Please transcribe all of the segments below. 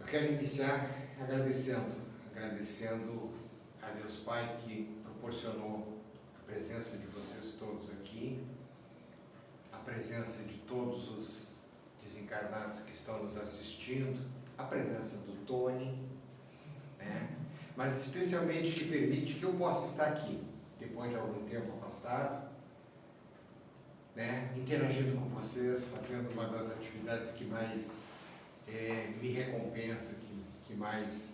quero iniciar agradecendo a Deus Pai que proporcionou a presença de vocês todos aqui, a presença de todos os desencarnados que estão nos assistindo, a presença do Tony, né? Mas especialmente que permite que eu possa estar aqui, depois de algum tempo afastado, né? Interagindo com vocês, fazendo uma das atividades que mais me recompensa, que mais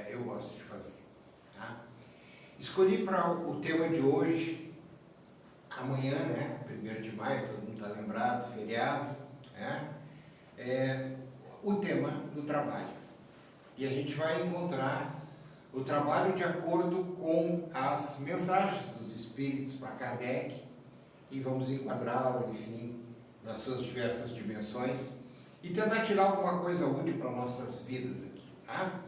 eu gosto de fazer. Tá? Escolhi para o tema de hoje, amanhã, né, 1º de maio, todo mundo está lembrado, feriado, né, o tema do trabalho. E a gente vai encontrar o trabalho de acordo com as mensagens dos Espíritos para Kardec e vamos enquadrá-lo, enfim, nas suas diversas dimensões e tentar tirar alguma coisa útil para nossas vidas aqui. Tá?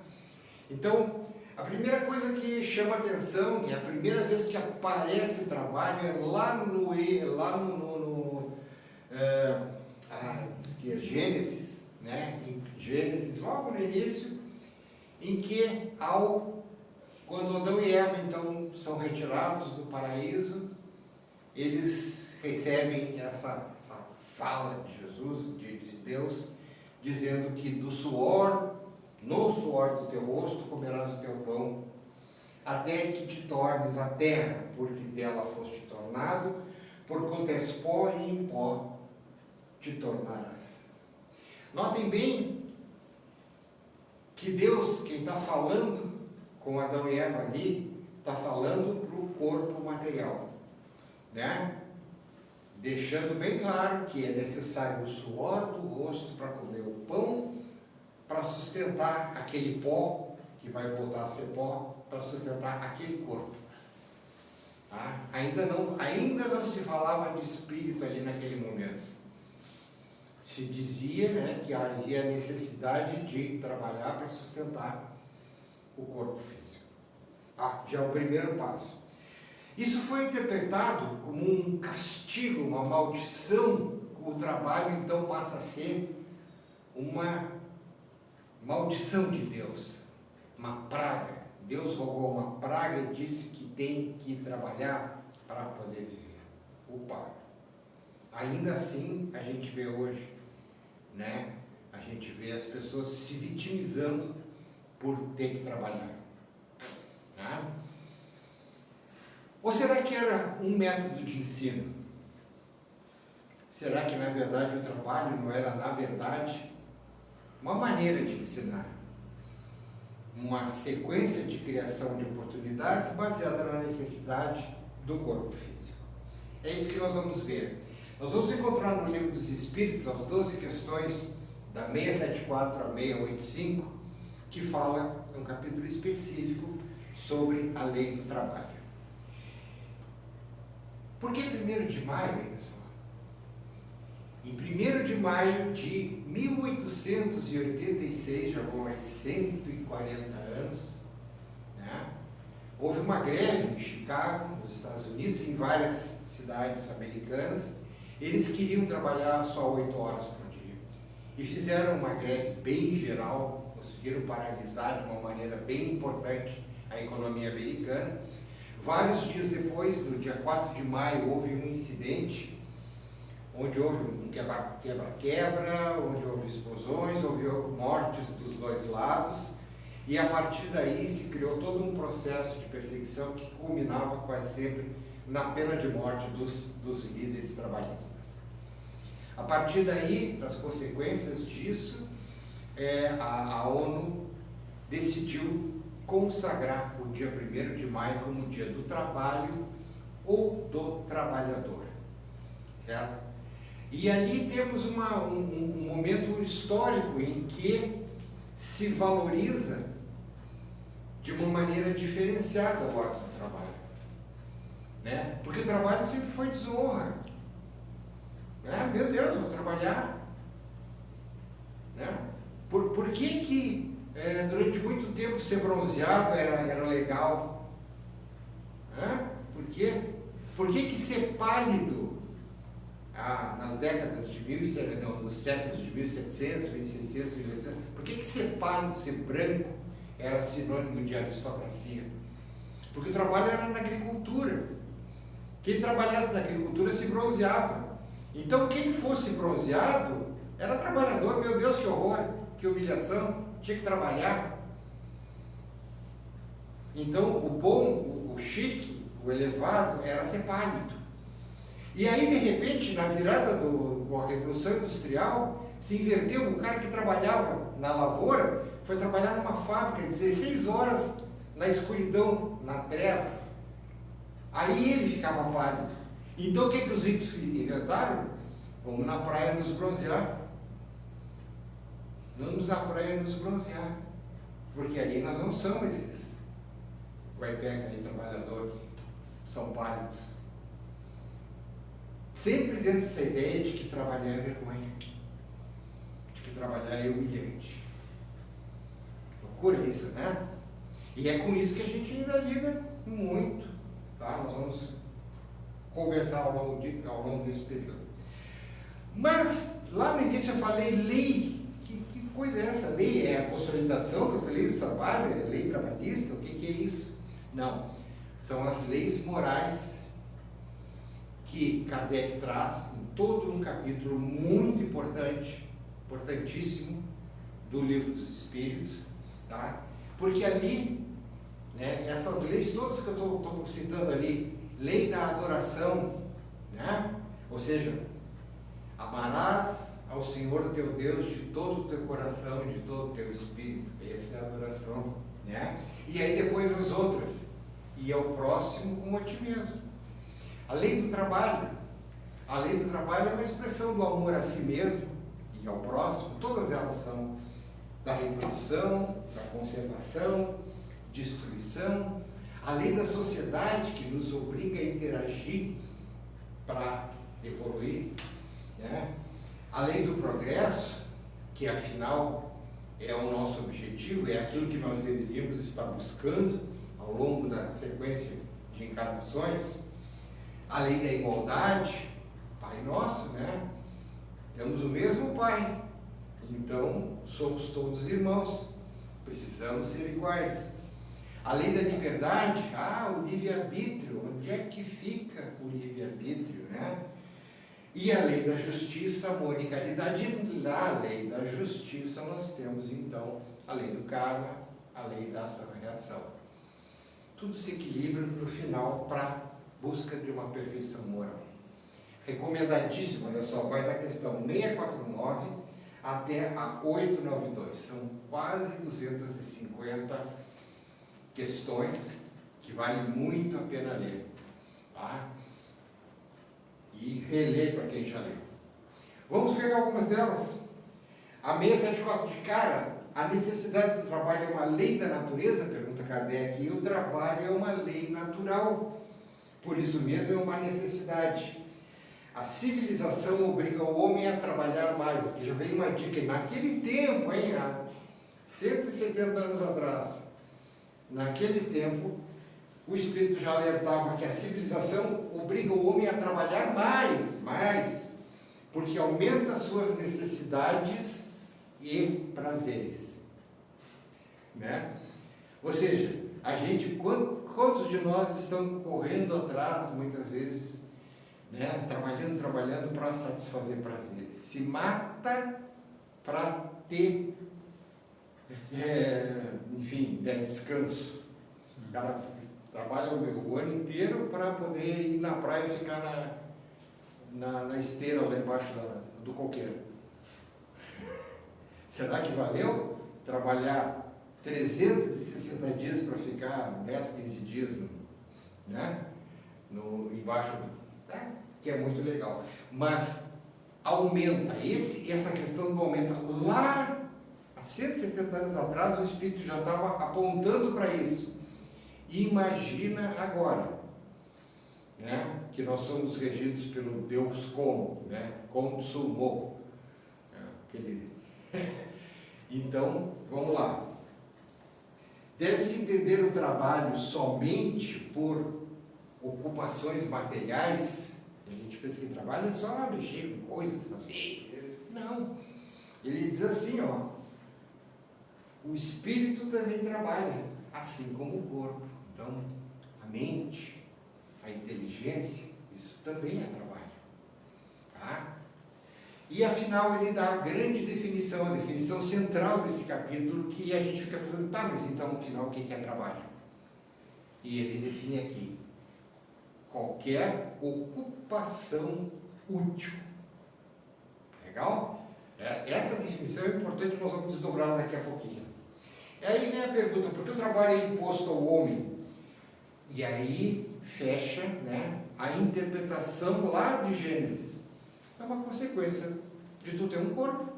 Então, a primeira coisa que chama atenção, e a primeira vez que aparece trabalho, é lá no Gênesis, né? Em Gênesis, logo no início, em que quando Adão e Eva então são retirados do paraíso, eles recebem essa fala de Jesus, de Deus, dizendo que no suor do teu rosto comerás o teu pão, até que te tornes a terra, porque dela foste tornado, porquanto és pó e em pó te tornarás. Notem bem que Deus, quem está falando com Adão e Eva ali, está falando para o corpo material, né? Deixando bem claro que é necessário o suor do rosto para comer o pão, para sustentar aquele pó, que vai voltar a ser pó, para sustentar aquele corpo. Tá? Ainda não se falava de espírito ali naquele momento. Se dizia, né, que havia necessidade de trabalhar para sustentar o corpo físico. Já é o primeiro passo. Isso foi interpretado como um castigo, uma maldição. O trabalho então passa a ser uma maldição de Deus, uma praga. Deus rogou uma praga e disse que tem que trabalhar para poder viver. Opa! Ainda assim, a gente vê hoje, né? A gente vê as pessoas se vitimizando por ter que trabalhar. Tá? Ou será que era um método de ensino? Será que, na verdade, o trabalho não era, na verdade, uma maneira de ensinar? Uma sequência de criação de oportunidades baseada na necessidade do corpo físico. É isso que nós vamos ver. Nós vamos encontrar no Livro dos Espíritos as 12 questões da 674 a 685, que fala, um capítulo específico, sobre a lei do trabalho. Por que 1º de maio, hein, pessoal? Em 1º de maio de 1886, já vão mais 140 anos, né? Houve uma greve em Chicago, nos Estados Unidos, em várias cidades americanas. Eles queriam trabalhar só 8 horas por dia. E fizeram uma greve bem geral, conseguiram paralisar de uma maneira bem importante a economia americana. Vários dias depois, no dia 4 de maio, houve um incidente onde houve um quebra-quebra, onde houve explosões, houve mortes dos dois lados, e a partir daí se criou todo um processo de perseguição que culminava quase sempre na pena de morte dos líderes trabalhistas. A partir daí, das consequências disso, a ONU decidiu consagrar o dia 1º de maio como o dia do trabalho ou do trabalhador, certo? E ali temos um momento histórico em que se valoriza de uma maneira diferenciada o ato do trabalho, né? Porque o trabalho sempre foi desonra, né? Meu Deus, vou trabalhar, né? Por que durante muito tempo ser bronzeado era legal? Por quê? Por que ser pálido nas décadas de nos séculos de 1700, 1600, 1800, por que ser pálido, ser branco era sinônimo de aristocracia? Porque o trabalho era na agricultura. Quem trabalhasse na agricultura se bronzeava. Então quem fosse bronzeado era trabalhador. Meu Deus, que horror, que humilhação, tinha que trabalhar. Então o bom, o chique, o elevado era ser pálido. E aí, de repente, na virada com a Revolução Industrial, se inverteu. O cara que trabalhava na lavoura foi trabalhar numa fábrica 16 horas na escuridão, na treva. Aí ele ficava pálido. Então o que os ricos inventaram? Vamos na praia nos bronzear. Vamos na praia nos bronzear. Porque ali nós não somos esses guaipeca aí, trabalhador, que são pálidos. Sempre dentro dessa ideia de que trabalhar é vergonha, de que trabalhar é humilhante. Loucura isso, né? E é com isso que a gente ainda lida muito, tá? Nós vamos conversar ao longo desse período. Mas, lá no início eu falei lei. Que coisa é essa? Lei é a consolidação das leis do trabalho? É lei trabalhista? O que é isso? Não. São as leis morais que Kardec traz em todo um capítulo muito importante, importantíssimo, do Livro dos Espíritos, tá? Porque ali, né, essas leis todas que eu estou citando ali, lei da adoração, né? Ou seja, amarás ao Senhor teu Deus de todo o teu coração e de todo o teu espírito. Essa é a adoração, né? E aí depois as outras, e ao próximo como a ti mesmo. A lei do trabalho. A lei do trabalho é uma expressão do amor a si mesmo e ao próximo. Todas elas são da reprodução, da conservação, destruição. A lei da sociedade, que nos obriga a interagir para evoluir, né? A lei do progresso, que afinal é o nosso objetivo, é aquilo que nós deveríamos estar buscando ao longo da sequência de encarnações. A lei da igualdade, Pai Nosso, né? Temos o mesmo Pai, então somos todos irmãos, precisamos ser iguais. A lei da liberdade, o livre-arbítrio, onde é que fica o livre-arbítrio, né? E a lei da justiça, amor e caridade. Na lei da justiça nós temos então a lei do karma, a lei da ação e reação. Tudo se equilibra no final para busca de uma perfeição moral. Recomendadíssimo, olha só, vai da questão 649 até a 892. São quase 250 questões que vale muito a pena ler, tá? E reler para quem já leu. Vamos pegar algumas delas. A 674 de cara, a necessidade do trabalho é uma lei da natureza? Pergunta Kardec. E o trabalho é uma lei natural. Por isso mesmo é uma necessidade. A civilização obriga o homem a trabalhar mais. Aqui já veio uma dica. Naquele tempo, há 170 anos atrás, naquele tempo, o Espírito já alertava que a civilização obriga o homem a trabalhar mais, porque aumenta as suas necessidades e prazeres, né? Ou seja, a gente, quantos de nós estão correndo atrás, muitas vezes, né? Trabalhando para satisfazer prazeres, se mata para ter, enfim, descanso. O cara trabalha o ano inteiro para poder ir na praia e ficar na esteira lá embaixo do coqueiro. Será que valeu trabalhar 360 dias para ficar 10, 15 dias embaixo, né? Que é muito legal. Mas aumenta, essa questão do aumento. Lá, há 170 anos atrás, o Espírito já estava apontando para isso. Imagina agora, né, que nós somos regidos pelo Deus como, né, consumou. Então, vamos lá. Deve-se entender o trabalho somente por ocupações materiais? A gente pensa que trabalho é só mexer com coisas assim. Não. Ele diz assim, ó, o espírito também trabalha, assim como o corpo. Então, a mente, a inteligência, isso também é trabalho. Tá? E afinal ele dá a grande definição, a definição central desse capítulo, que a gente fica pensando, tá, mas então afinal o que é trabalho? E ele define aqui, qualquer ocupação útil. Legal? Essa definição é importante, nós vamos desdobrar daqui a pouquinho. E aí vem a pergunta, por que o trabalho é imposto ao homem? E aí fecha, né, a interpretação lá de Gênesis. É uma consequência de tu ter um corpo,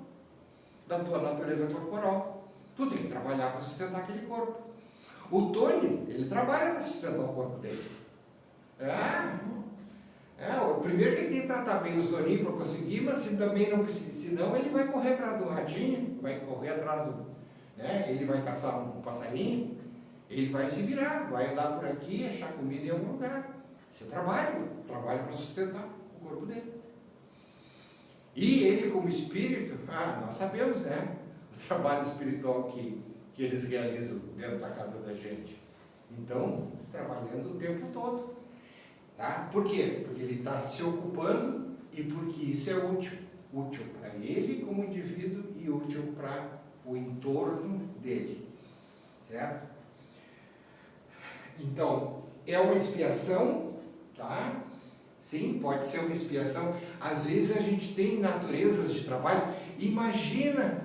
da tua natureza corporal. Tu tem que trabalhar para sustentar aquele corpo. O Tony, ele trabalha para sustentar o corpo dele. O primeiro que tem que tratar bem os doninhos para conseguir, mas se também não precisa, senão ele vai correr atrás do ratinho, vai correr atrás do, né, ele vai caçar um passarinho, ele vai se virar, vai andar por aqui, achar comida em algum lugar. Isso é trabalho para sustentar o corpo dele. E ele como espírito, nós sabemos, né, o trabalho espiritual que eles realizam dentro da casa da gente. Então, trabalhando o tempo todo. Tá? Por quê? Porque ele está se ocupando e porque isso é útil. Útil para ele como indivíduo e útil para o entorno dele. Certo? Então, é uma expiação, tá? Sim, pode ser uma expiação. Às vezes a gente tem naturezas de trabalho. Imagina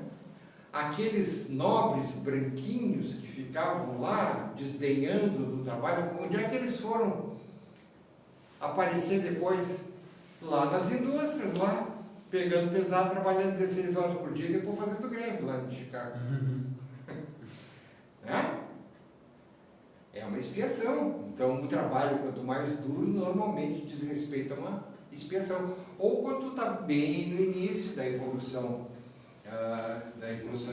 aqueles nobres branquinhos que ficavam lá desdenhando do trabalho. Onde é que eles foram aparecer depois? Lá nas indústrias, lá, pegando pesado, trabalhando 16 horas por dia e depois fazendo greve lá em Chicago. Né? É uma expiação. Então, o trabalho, quanto mais duro, normalmente diz respeito a uma expiação. Ou quando tu está bem no início da evolução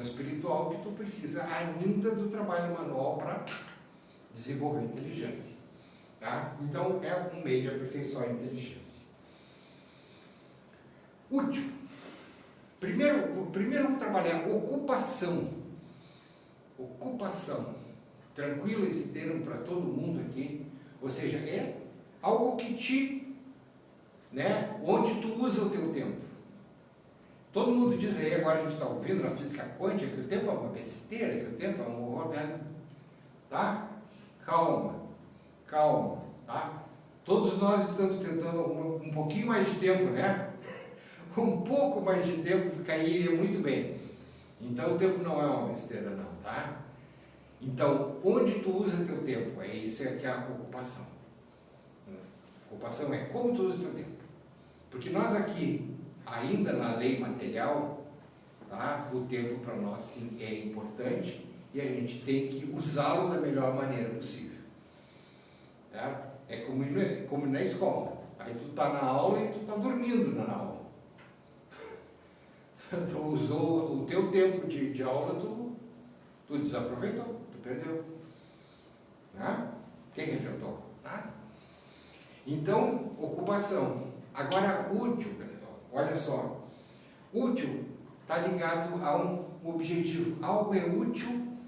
espiritual, que tu precisa ainda do trabalho manual para desenvolver inteligência. Tá? Então, é um meio de aperfeiçoar a inteligência. Útil. Primeiro vamos trabalhar ocupação. Ocupação. Tranquilo esse termo para todo mundo aqui. Ou seja, é algo que né, onde tu usa o teu tempo. Todo mundo diz aí, agora a gente está ouvindo na física quântica, que o tempo é uma besteira, que o tempo é um horror, né? Tá? Calma, tá? Todos nós estamos tentando um pouquinho mais de tempo, né? Um pouco mais de tempo cairia muito bem. Então o tempo não é uma besteira não, tá? Então, onde tu usa teu tempo? Isso que é a ocupação. Ocupação é como tu usa teu tempo. Porque nós aqui, ainda na lei material, tá? O tempo para nós sim é importante e a gente tem que usá-lo da melhor maneira possível. Tá? É como na escola. Aí tu está na aula e tu está dormindo na aula. Tu usou o teu tempo de aula, tu desaproveitou, tu perdeu. Né? Quem que adiantou? Nada. Então, ocupação. Agora, útil, olha só. Útil está ligado a um objetivo. Algo é útil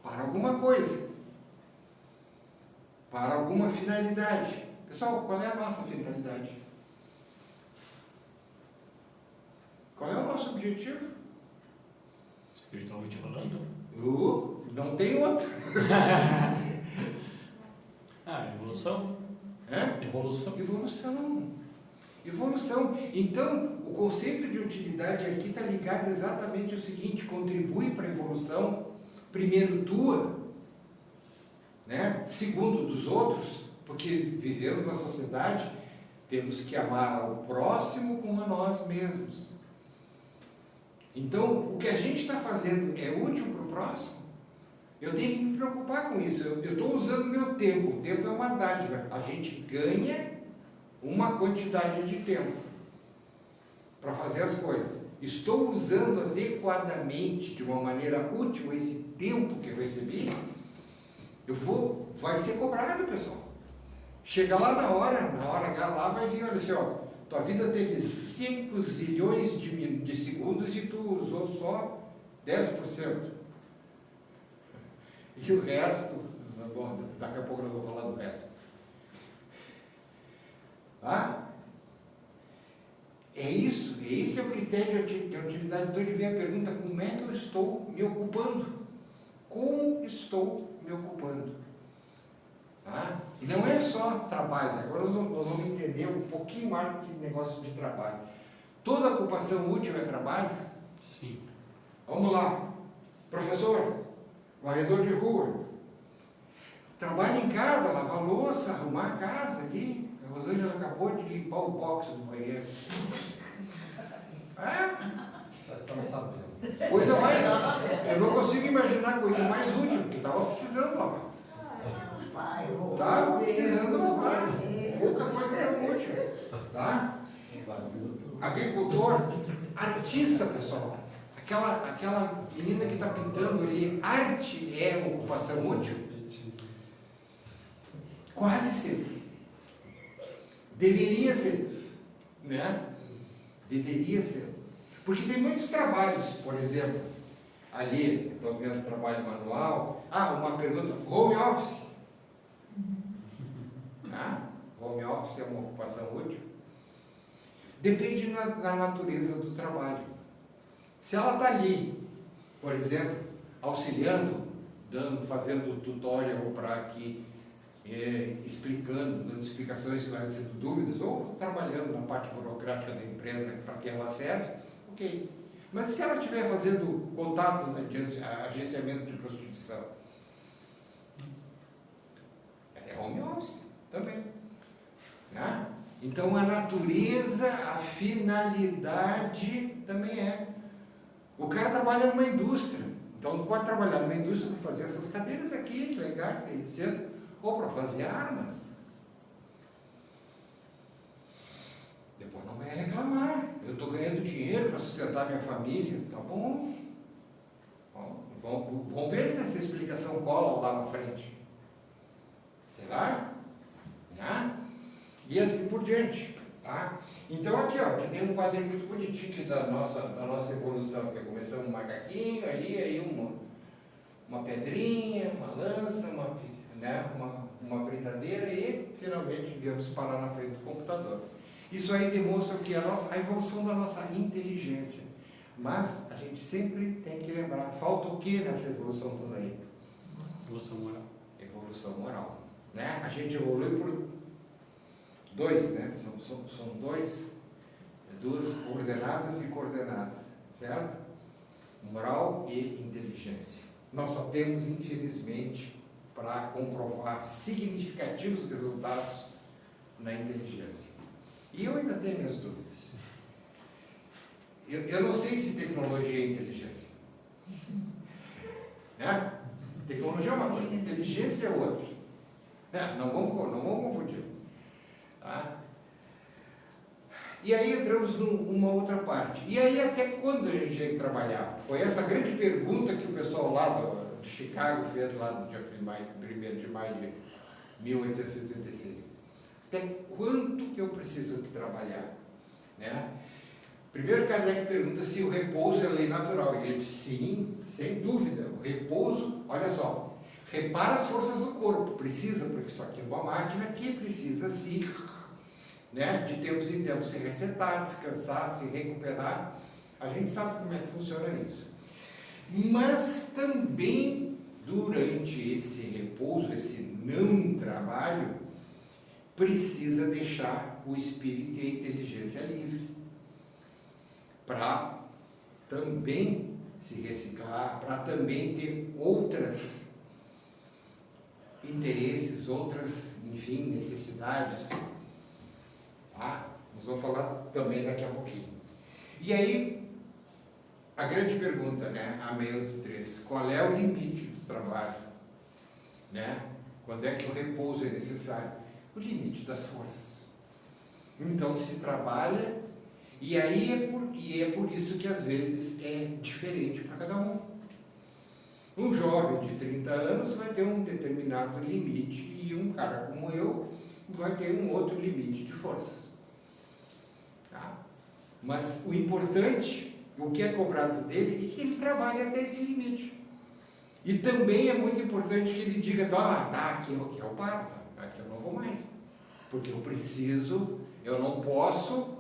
para alguma coisa. Para alguma finalidade. Pessoal, qual é a nossa finalidade? Qual é o nosso objetivo? Espiritualmente falando? Não tem outro. Evolução. É? Evolução. Então, o conceito de utilidade aqui está ligado exatamente ao seguinte: contribui para a evolução, primeiro tua, né? Segundo dos outros, porque vivemos na sociedade, temos que amar ao próximo como a nós mesmos. Então, o que a gente está fazendo é útil para o próximo? Eu tenho que me preocupar com isso. Eu estou usando meu tempo. O tempo é uma dádiva. A gente ganha uma quantidade de tempo para fazer as coisas. Estou usando adequadamente, de uma maneira útil, esse tempo que eu recebi? Vai ser cobrado, pessoal. Chega lá na hora H lá vai vir, olha assim, ó, tua vida teve 5 zilhões de segundos e tu usou só 10%. E o resto, bom, daqui a pouco eu vou falar do resto. Tá? Esse é o critério de utilidade. Então ele vem a pergunta, como é que eu estou me ocupando? Como estou me ocupando? Tá? E não é só trabalho, agora nós vamos entender um pouquinho mais do que negócio de trabalho. Toda ocupação útil é trabalho? Sim. Vamos lá. Professor, varredor de rua. Trabalha em casa, lavar louça, arrumar a casa ali. A Rosângela acabou de limpar o box do banheiro. Já estamos sabendo. Coisa mais. Eu não consigo imaginar coisa mais útil, porque estava precisando lavar. Estava precisando lavar. Pouca coisa tão útil. Tá? Agricultor, artista, pessoal. Aquela menina que está pintando ali, arte é ocupação útil? Quase sempre. Deveria ser, né? Deveria ser. Porque tem muitos trabalhos, por exemplo, ali, estou vendo trabalho manual. Uma pergunta, home office. Home office é uma ocupação útil? Depende da natureza do trabalho. Se ela está ali, por exemplo, auxiliando, fazendo tutorial para que explicando, dando explicações, esclarecendo dúvidas, ou trabalhando na parte burocrática da empresa para que ela serve, ok. Mas se ela estiver fazendo contatos de agenciamento de prostituição, é home office também. Né? Então a natureza, a finalidade também é. O cara trabalha numa indústria, então pode trabalhar numa indústria para fazer essas cadeiras aqui, legais, etc. Ou para fazer armas. Depois não vai reclamar. Eu estou ganhando dinheiro para sustentar minha família. Tá bom. Vamos ver se essa explicação cola lá na frente. Será? E assim por diante. Tá? Então aqui, ó, aqui tem um quadrinho muito bonitinho aqui da nossa evolução, que começamos um macaquinho, aí uma pedrinha, uma lança, uma brincadeira e finalmente viemos parar na frente do computador. Isso aí demonstra que a evolução da nossa inteligência. Mas a gente sempre tem que lembrar, falta o que nessa evolução toda aí? Evolução moral. Evolução moral. Né? A gente evolui por dois, né? São duas ordenadas e coordenadas, certo? Moral e inteligência. Nós só temos, infelizmente, para comprovar significativos resultados na inteligência. E eu ainda tenho minhas dúvidas. Eu não sei se tecnologia é inteligência. Né? Tecnologia é uma coisa, inteligência é outra. Não vamos confundir. Tá? E aí entramos numa outra parte. E aí até quando a gente trabalhava? Foi essa grande pergunta que o pessoal lá de Chicago fez lá no dia 1º de maio de 1876. Até quanto que eu preciso de trabalhar? Né? Primeiro Kardec pergunta se o repouso é lei natural. Ele diz sim, sem dúvida. O repouso, olha só, repara as forças do corpo. Precisa, porque isso aqui é uma máquina que precisa se, né, de tempos em tempos se resetar, descansar, se recuperar. A gente sabe como é que funciona isso. Mas também durante esse repouso, esse não trabalho, precisa deixar o espírito e a inteligência livre para também se reciclar, para também ter outras interesses, outras, enfim, necessidades. Tá? Nós vamos falar também daqui a pouquinho. E aí, a grande pergunta, né, a 683, qual é o limite do trabalho? Né? Quando é que o repouso é necessário? O limite das forças. Então se trabalha, e aí é por isso que às vezes é diferente para cada um. Um jovem de 30 anos vai ter um determinado limite, e um cara como eu, vai ter um outro limite de forças. Tá? Mas o importante, o que é cobrado dele, é que ele trabalhe até esse limite. E também é muito importante que ele diga, aqui eu paro, aqui eu não vou mais. Porque eu não posso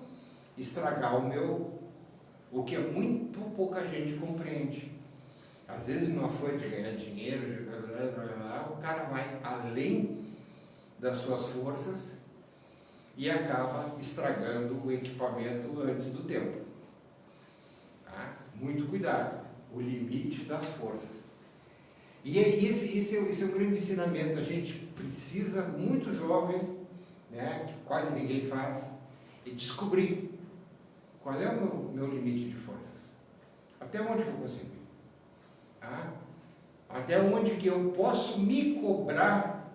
estragar o que muito pouca gente compreende. Às vezes, numa foi de ganhar dinheiro, o cara vai além das suas forças e acaba estragando o equipamento antes do tempo. Tá? Muito cuidado, o limite das forças. E esse é o grande ensinamento. A gente precisa, muito jovem, né, que quase ninguém faz, e descobrir qual é o meu limite de forças. Até onde que eu consigo ir? Tá? Até onde que eu posso me cobrar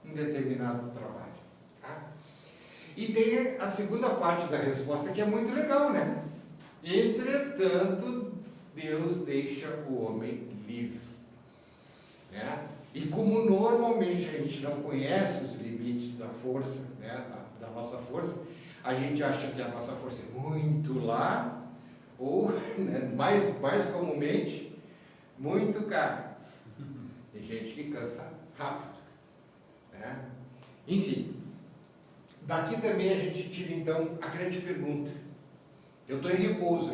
um determinado trabalho. Tá? E tem a segunda parte da resposta, que é muito legal, né? Entretanto, Deus deixa o homem livre. Né? E como normalmente a gente não conhece os limites da força, né, da nossa força, a gente acha que a nossa força é muito lá, ou, né, mais comumente, muito cá. Tem gente que cansa rápido. Né? Enfim, daqui também a gente tira então a grande pergunta. Eu estou em repouso,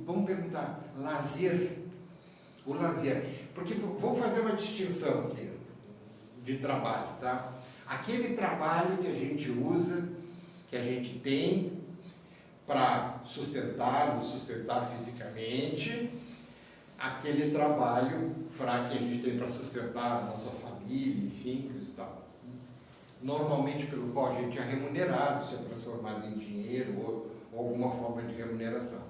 vamos perguntar, lazer. O lazer. Porque vamos fazer uma distinção assim, de trabalho, tá? Aquele trabalho que a gente usa, que a gente tem para nos sustentar fisicamente, aquele trabalho que a gente tem para sustentar a nossa família, enfim, e tal. Normalmente pelo qual a gente é remunerado, se é transformado em dinheiro ou alguma forma de remuneração.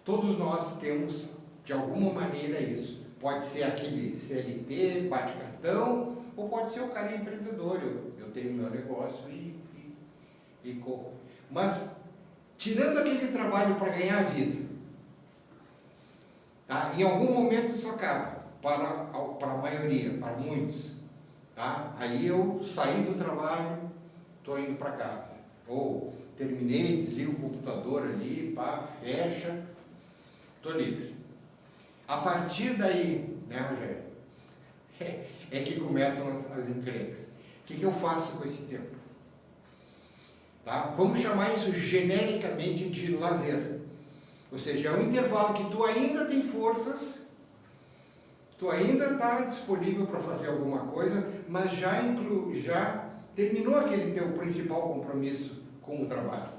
Todos nós temos, de alguma maneira, isso. Pode ser aquele CLT, bate cartão, ou pode ser o cara empreendedor. Eu tenho meu negócio e corro. Mas, tirando aquele trabalho para ganhar a vida, tá? Em algum momento isso acaba, para a maioria, para muitos. Tá? Aí eu saí do trabalho, estou indo para casa. Ou terminei, desligo o computador ali, fecha, estou livre. A partir daí, né, Rogério, é que começam as encrencas. O que eu faço com esse tempo? Tá? Vamos chamar isso genericamente de lazer. Ou seja, é um intervalo que tu ainda tem forças, tu ainda está disponível para fazer alguma coisa, mas já terminou aquele teu principal compromisso com o trabalho.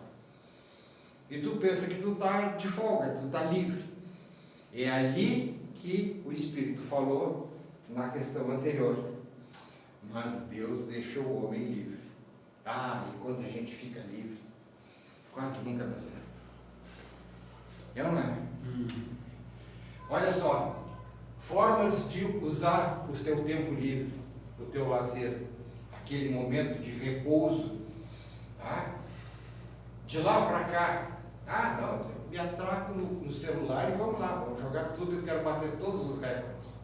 E tu pensa que tu está de folga, tu está livre. É ali que o Espírito falou na questão anterior. Mas Deus deixou o homem livre. E quando a gente fica livre, quase nunca dá certo. É ou não é? Olha só, formas de usar o teu tempo livre, o teu lazer, aquele momento de repouso, tá? De lá para cá, não, me atraco no celular e vamos lá, vamos jogar tudo, eu quero bater todos os recordes.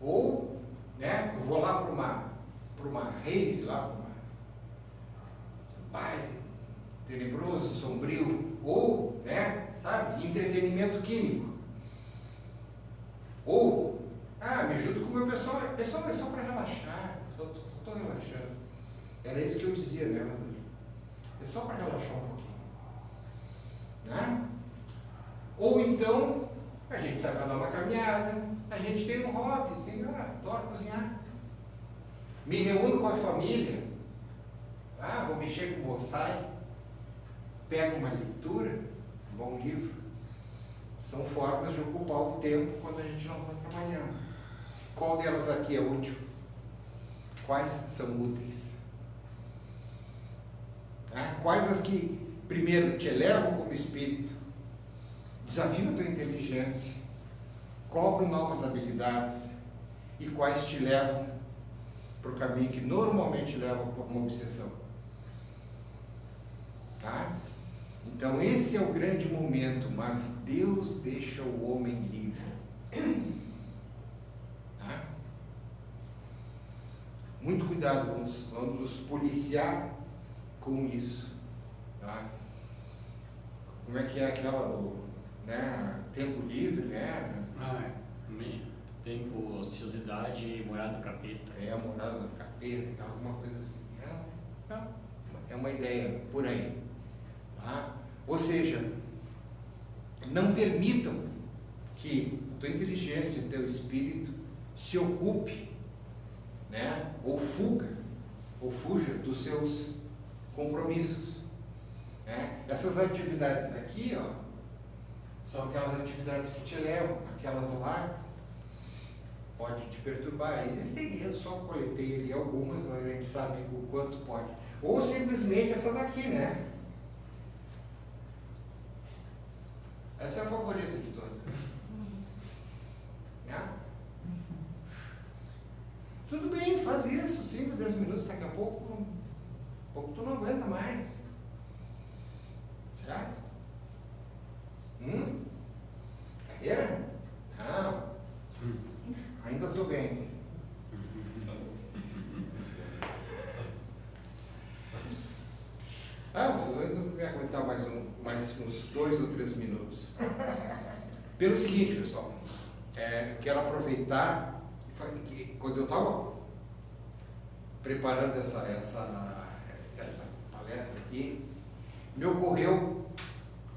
Ou, né, eu vou lá para uma rave, lá para um baile tenebroso, sombrio, ou, né, sabe, entretenimento químico. Ou, me junto com o meu pessoal é só para relaxar, só estou relaxando. Era isso que eu dizia, né, mas é só para relaxar um pouquinho. Né? Ou então, a gente sai para dar uma caminhada, a gente tem um hobby, assim, adoro cozinhar. Me reúno com a família, vou mexer com bonsai, pego uma leitura, um bom livro. São formas de ocupar o tempo quando a gente não está trabalhando. Qual delas aqui é útil? Quais são úteis? Quais as que primeiro te elevam como espírito, desafiam a tua inteligência, cobram novas habilidades, e quais te levam para o caminho que normalmente leva para uma obsessão. Tá? Então esse é o grande momento, mas Deus deixa o homem livre. Tá? Muito cuidado. cuidado, vamos nos policiar com isso. Tá? Como é que é aquela do, né, tempo livre, né? Tempo, ociosidade e morada do capeta. É a morada do capeta, alguma coisa assim. É uma ideia por aí. Tá? Ou seja, não permitam que a tua inteligência, o teu espírito se ocupe, né, ou fuja dos seus compromissos. Né? Essas atividades daqui, ó, são aquelas atividades que te levam, aquelas lá pode te perturbar. Existem, eu só coletei ali algumas, mas a gente sabe o quanto pode. Ou simplesmente essa daqui, né? Essa é a favorita de todas. Né? Tudo bem, faz isso, 5, 10 minutos, daqui a pouco tu não aguenta mais. Certo? Carreira? Não. Ainda estou bem. Vocês não vão aguentar mais uns 2 ou 3 minutos. Pelo seguinte, pessoal, eu quero aproveitar que quando eu estava preparando essa palestra aqui, me ocorreu,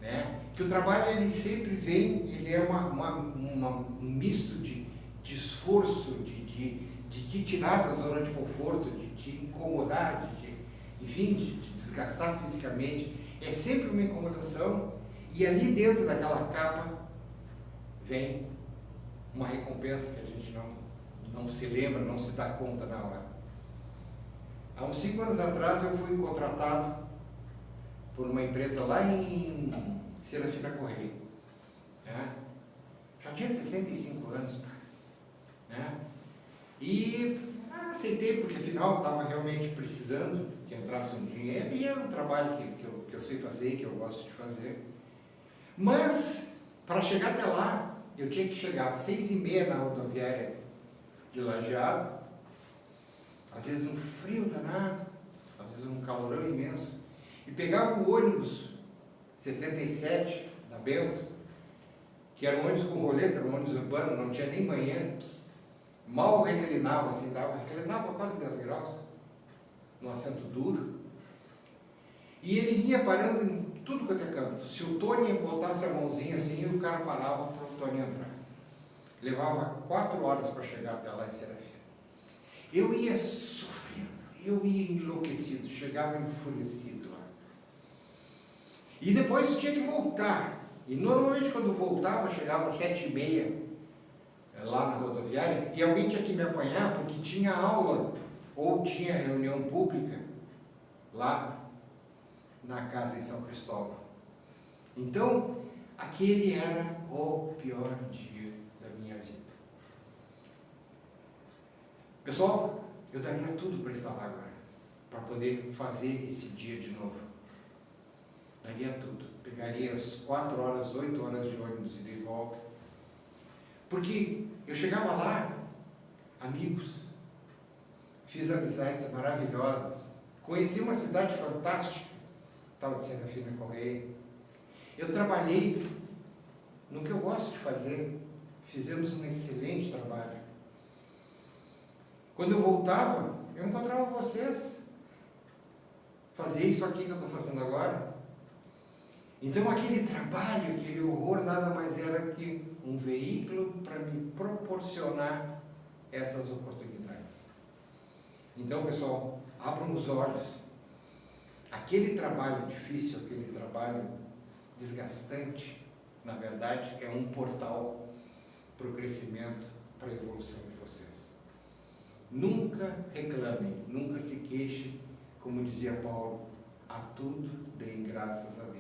né, que o trabalho ele sempre vem, ele é um misto de esforço, de te tirar da zona de conforto, de te incomodar, enfim, de desgastar fisicamente. É sempre uma incomodação, e ali dentro daquela capa vem uma recompensa que a gente não se lembra, não se dá conta na hora. Há uns 5 anos atrás eu fui contratado por uma empresa lá em Serafina Correia. Né? Já tinha 65 anos. Né? E aceitei porque afinal estava realmente precisando que entrasse um dinheiro, e era um trabalho que eu sei fazer, que eu gosto de fazer. Mas para chegar até lá eu tinha que chegar às 6h30 na rodoviária de Lajeado, às vezes um frio danado, às vezes um calorão imenso, e pegava o ônibus 77 da Bento, que era um ônibus com roleta, era um ônibus urbano, não tinha nem banheiro, mal reclinava, assim, reclinava quase 10 graus, no assento duro, e ele vinha parando em tudo quanto é canto. Se o Tony botasse a mãozinha assim, o cara parava para o Tony entrar. Levava 4 horas para chegar até lá em Serafina. Eu ia sofrendo, eu ia enlouquecido, chegava enfurecido lá. E depois tinha que voltar. E normalmente quando voltava, chegava às 7h30 lá na rodoviária, e alguém tinha que me apanhar porque tinha aula ou tinha reunião pública lá na casa em São Cristóvão. Então, aquele era o pior dia da minha vida. Pessoal, eu daria tudo para estar lá agora, para poder fazer esse dia de novo. Daria tudo. Pegaria as 4 horas, 8 horas de ônibus e de volta. Porque eu chegava lá, amigos, fiz amizades maravilhosas, conheci uma cidade fantástica, tal de Serafina Correia. Eu trabalhei no que eu gosto de fazer, fizemos um excelente trabalho. Quando eu voltava, eu encontrava vocês. Fazia isso aqui que eu estou fazendo agora. Então aquele trabalho, aquele horror, nada mais era que um veículo para me proporcionar essas oportunidades. Então, pessoal, abram os olhos. Aquele trabalho difícil, aquele trabalho desgastante, na verdade, é um portal para o crescimento, para a evolução de vocês. Nunca reclamem, nunca se queixem, como dizia Paulo, a tudo deem graças a Deus.